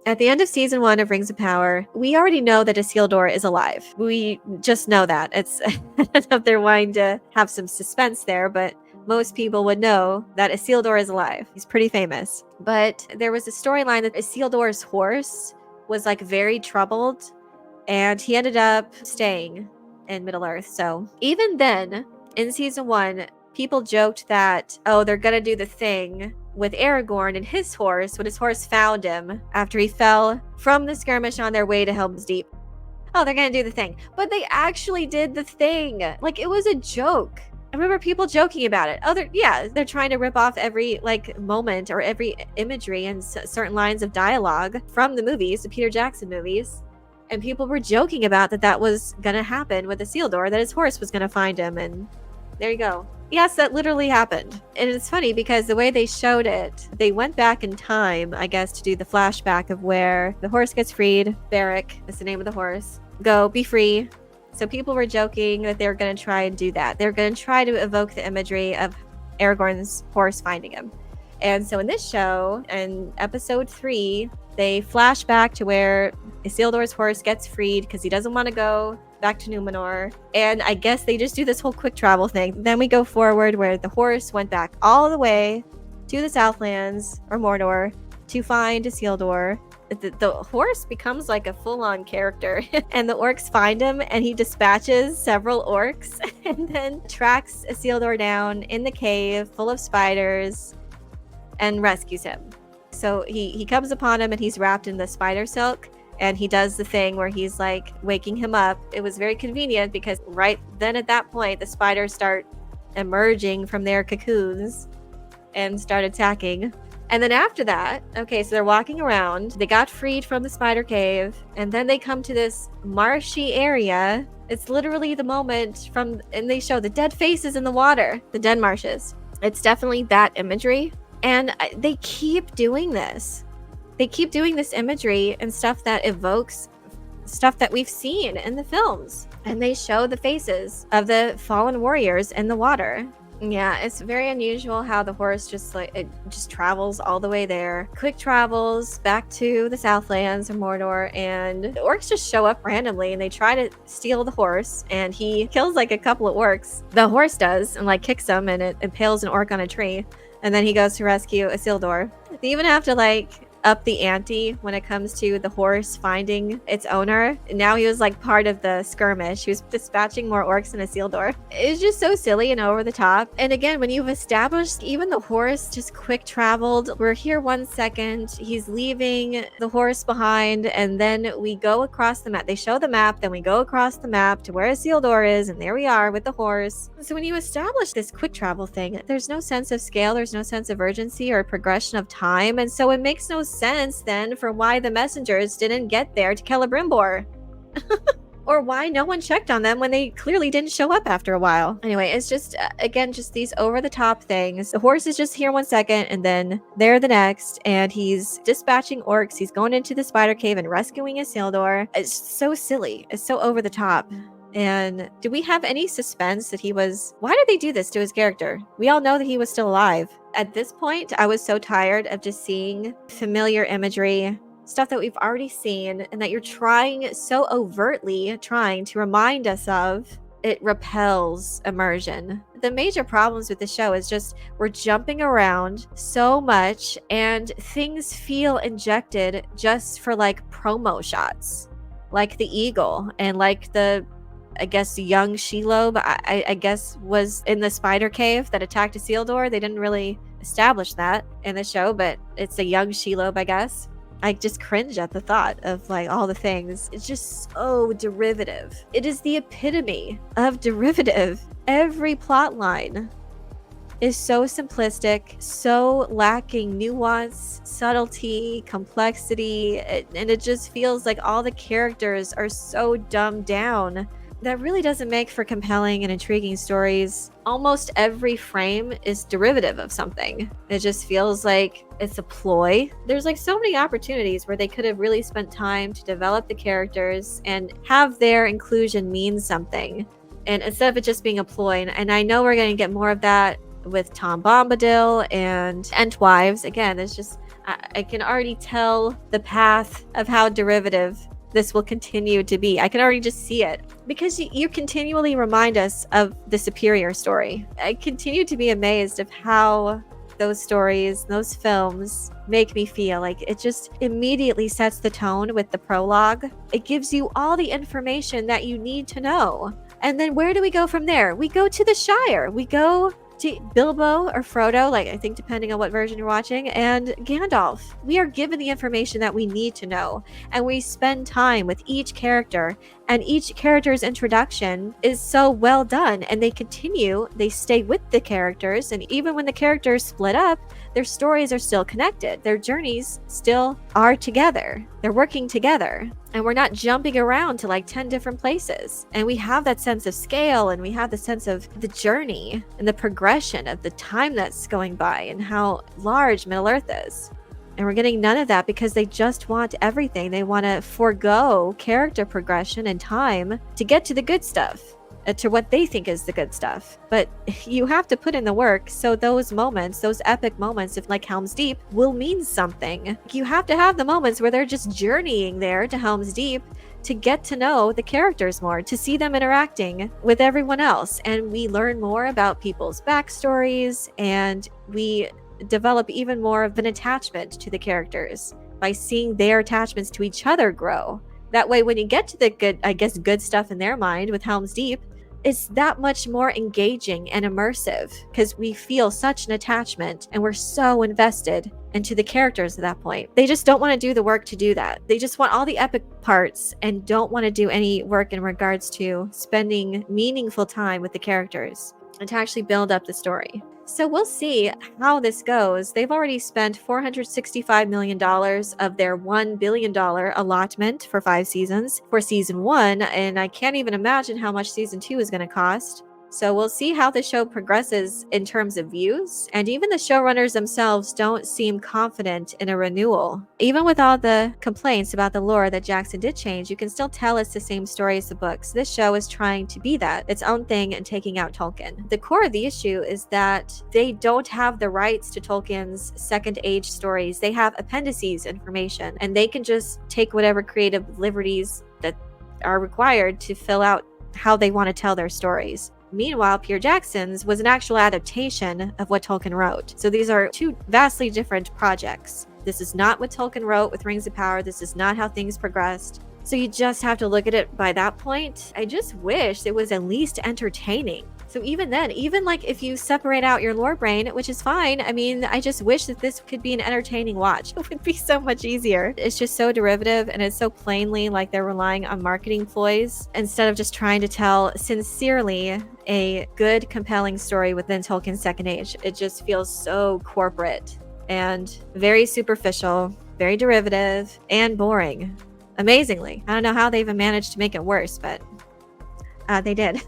At the end of season 1 of Rings of Power, we already know that Isildur is alive. We just know that. It's I don't know if they're wanting to have some suspense there, but most people would know that Isildur is alive. He's pretty famous. But there was a storyline that Isildur's horse was like very troubled, and he ended up staying in Middle-earth. So even then, in season 1, people joked that, oh, they're gonna do the thing with Aragorn and his horse when his horse found him after he fell from the skirmish on their way to Helm's Deep. Oh, they're gonna do the thing. But they actually did the thing. Like, it was a joke. I remember people joking about it. Oh, they're trying to rip off every like moment or every imagery and certain lines of dialogue from the movies, the Peter Jackson movies. And people were joking about that was gonna happen with Isildur, that his horse was gonna find him, and there you go. Yes, that literally happened. And it's funny because the way they showed it, they went back in time, I guess, to do the flashback of where the horse gets freed. Beric is the name of the horse. Go, be free. So people were joking that they were going to try and do that. They're going to try to evoke the imagery of Aragorn's horse finding him. And so in this show, in episode 3, they flash back to where Isildur's horse gets freed because he doesn't want to go back to Numenor. And I guess they just do this whole quick travel thing. Then we go forward where the horse went back all the way to the Southlands or Mordor to find Isildur. The horse becomes like a full-on character and the orcs find him and he dispatches several orcs and then tracks Isildur down in the cave full of spiders and rescues him. So he comes upon him and he's wrapped in the spider silk, and he does the thing where he's like waking him up. It was very convenient because right then at that point the spiders start emerging from their cocoons and start attacking. And then after that, okay, so they're walking around. They got freed from the spider cave, and then they come to this marshy area. It's literally the moment and they show the dead faces in the water, the dead marshes. It's definitely that imagery. And they keep doing this. They keep doing this imagery and stuff that evokes stuff that we've seen in the films. And they show the faces of the fallen warriors in the water. Yeah, it's very unusual how the horse just travels all the way there. Quick travels back to the Southlands or Mordor, and the orcs just show up randomly and they try to steal the horse, and he kills like a couple of orcs. The horse does, and like kicks them, and it impales an orc on a tree. And then he goes to rescue Isildur. They even have to like up the ante when it comes to the horse finding its owner. Now he was like part of the skirmish. He was dispatching more orcs than Isildur. It's just so silly and over the top. And again, when you've established even the horse just quick traveled, we're here 1 second, he's leaving the horse behind, and then we go across the map. They show the map, then we go across the map to where Isildur is, and there we are with the horse. So when you establish this quick travel thing, there's no sense of scale, there's no sense of urgency or progression of time, and so it makes no sense then for why the messengers didn't get there to Celebrimbor. Or why no one checked on them when they clearly didn't show up after a while. Anyway, it's just, again, just these over-the-top things. The horse is just here 1 second, and then there the next, and he's dispatching orcs. He's going into the spider cave and rescuing Isildur. It's so silly. It's so over-the-top. And do we have any suspense that he was... Why did they do this to his character? We all know that he was still alive. At this point, I was so tired of just seeing familiar imagery, stuff that we've already seen, and that you're trying so overtly trying to remind us of. It repels immersion. The major problems with the show is just we're jumping around so much and things feel injected just for like promo shots, like the eagle and like the, I guess, young Shelob, I guess, was in the spider cave that attacked Isildur. They didn't really establish that in the show, but it's a young Shelob, I guess. I just cringe at the thought of like all the things. It's just so derivative. It is the epitome of derivative. Every plot line is so simplistic, so lacking nuance, subtlety, complexity, and it just feels like all the characters are so dumbed down. That really doesn't make for compelling and intriguing stories. Almost every frame is derivative of something. It just feels like it's a ploy. There's like so many opportunities where they could have really spent time to develop the characters and have their inclusion mean something. And instead of it just being a ploy, and I know we're going to get more of that with Tom Bombadil and Entwives. Again, it's just I can already tell the path of how derivative this will continue to be. I can already just see it because you continually remind us of the superior story. I continue to be amazed of how those stories, those films make me feel. Like, it just immediately sets the tone with the prologue. It gives you all the information that you need to know. And then where do we go from there? We go to the Shire. We go to Bilbo or Frodo, like I think depending on what version you're watching, and Gandalf. We are given the information that we need to know, and we spend time with each character, and each character's introduction is so well done, and they stay with the characters, and even when the characters split up, their stories are still connected. Their journeys still are together. They're working together. And we're not jumping around to like 10 different places. And we have that sense of scale, and we have the sense of the journey and the progression of the time that's going by and how large Middle Earth is. And we're getting none of that because they just want everything. They want to forego character progression and time to get to the good stuff, to what they think is the good stuff. But you have to put in the work, so those moments, those epic moments of like Helm's Deep, will mean something. You have to have the moments where they're just journeying there to Helm's Deep to get to know the characters more, to see them interacting with everyone else. And we learn more about people's backstories, and we develop even more of an attachment to the characters by seeing their attachments to each other grow. That way, when you get to the good stuff in their mind with Helm's Deep, it's that much more engaging and immersive because we feel such an attachment and we're so invested into the characters at that point. They just don't want to do the work to do that. They just want all the epic parts and don't want to do any work in regards to spending meaningful time with the characters and to actually build up the story. So we'll see how this goes. They've already spent $465 million of their $1 billion allotment for 5 seasons for season 1, and I can't even imagine how much season 2 is going to cost. So we'll see how the show progresses in terms of views, and even the showrunners themselves don't seem confident in a renewal. Even with all the complaints about the lore that Jackson did change, you can still tell it's the same story as the books. This show is trying to be that, its own thing, and taking out Tolkien. The core of the issue is that they don't have the rights to Tolkien's Second Age stories. They have appendices information, and they can just take whatever creative liberties that are required to fill out how they want to tell their stories. Meanwhile, Peter Jackson's was an actual adaptation of what Tolkien wrote. So these are two vastly different projects. This is not what Tolkien wrote with Rings of Power. This is not how things progressed. So you just have to look at it by that point. I just wish it was at least entertaining. So even then, even like if you separate out your lore brain, which is fine, I mean, I just wish that this could be an entertaining watch. It would be so much easier. It's just so derivative, and it's so plainly like they're relying on marketing ploys instead of just trying to tell sincerely a good, compelling story within Tolkien's Second Age. It just feels so corporate and very superficial, very derivative, and boring. Amazingly. I don't know how they even managed to make it worse, but they did.